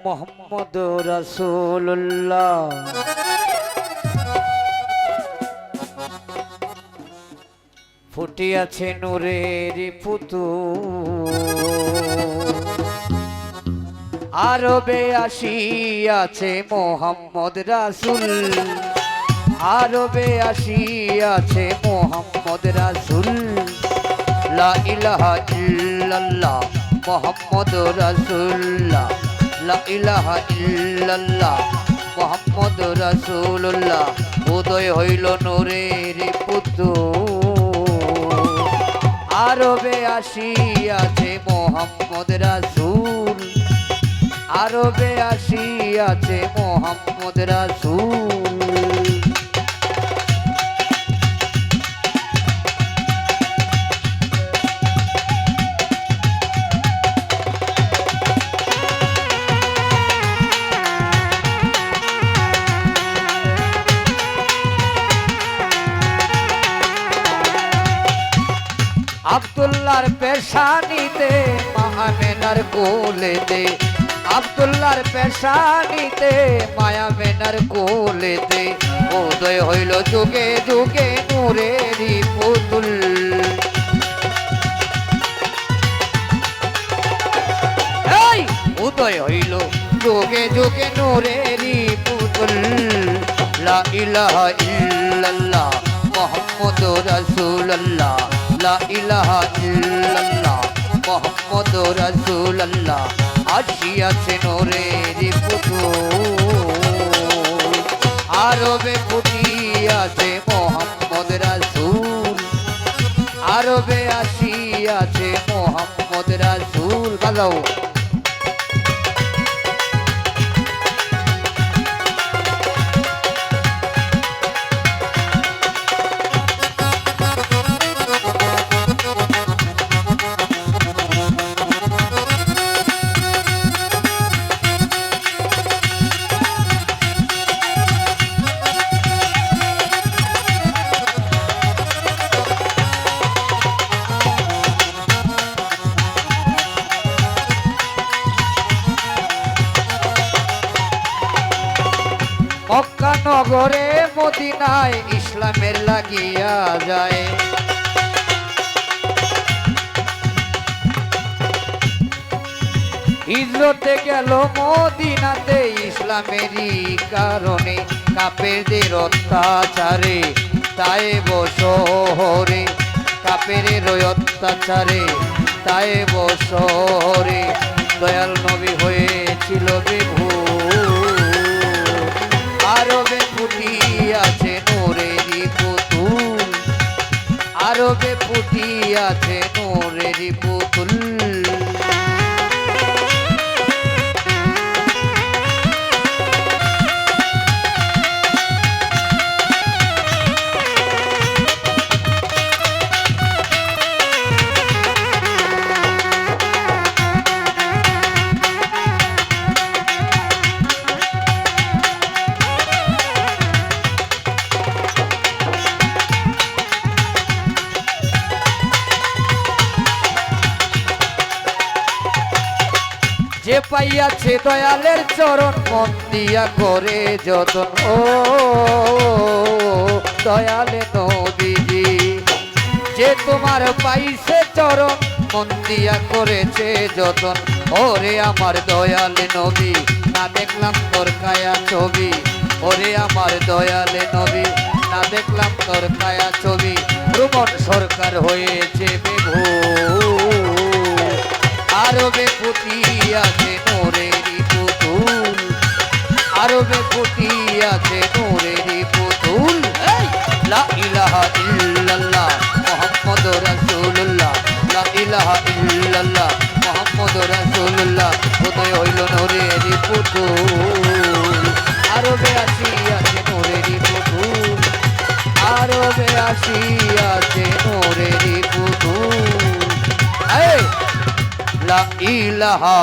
মোহাম্মদ রাসূলুল্লাহ। ফুটিয়াছে নূরের পুতুল, আরবে আসিয়াছে মোহাম্মদ রাসূল, আরবে আসিয়াছে মোহাম্মদ রাসূল। লা ইলাহা ইল্লাল্লাহ মোহাম্মদ রাসূলুল্লাহ, লা ইলাহা ইল্লাল্লাহ মোহাম্মদ রাসূলুল্লাহ। উদয় হইল নূরের পুতুল, আরবে আসিয়াছে মোহাম্মদ রাসূল, আরবে আসিয়াছে মোহাম্মদ রাসূল। আব্দুল্লাহর পেশানিতে মা আমেনার কোলেতে, আব্দুল্লাহর পেশানিতে মায়া মেনার কোলেতে। উদয় হইল যুগে যুগে নূরেরই পুতুল, এই উদয় হইল যুগে যুগে নূরেরই পুতুল। লা ইলাহা ইল্লাল্লাহ মোহাম্মদ রাসূলুল্লাহ, লা ইলাহা ইল্লাল্লাহ মোহাম্মদ রাসূলুল্লাহ। আসিয়াছে নূরের পুতুল, আরবে ফুটিয়াছে মোহাম্মদ রাসূল, আরবে আসিয়াছে মোহাম্মদ রাসূল। ভালো মক্কা নগরে মদিনায় ইসলামের লাগিয়া যায়, হিজরতে গেল মদিনাতে ইসলামেরই কারণে। কাফেরদের অত্যাচারে তায়েব শহরে, কাফেরের অত্যাচারে তায়েব শহরে দয়াল নবী হয়েছিল বিভোর। আরবে ফুটিয়াছে নূরেরই পুতুল, আরবে ফুটিয়াছে নূরেরই পুতুল। যে পাইয়াছে দয়ালের চরণ মন দিয়া করে যতন, ও দয়ালে নবীজি। যে তোমার পাইছে চরণ মন দিয়া করেছে যতন, ওরে আমার দয়ালে নবী না দেখলাম তোর কায়া ছবি, ওরে আমার দয়ালে নবী না দেখলাম তোর কায়া ছবি। ভ্রমণ সরকার হয়েছে বিভোর, আরবে ফুটিয়াছে নূরেরই পুতুল, আরবে ফুটিয়াছে নূরেরই পুতুল। লা ইলাহা ইল্লাল্লাহ মুহাম্মদ রাসূলুল্লাহ, লা ইলাহা ইল্লাল্লাহ মুহাম্মদ রাসূলুল্লাহ। উদয় হইল নূরেরই পুতুল, আরবে আসিয়াছে নূরেরই পুতুল, আরবে আসিয়াছে নূরেরই পুতুল। লা ইলাহা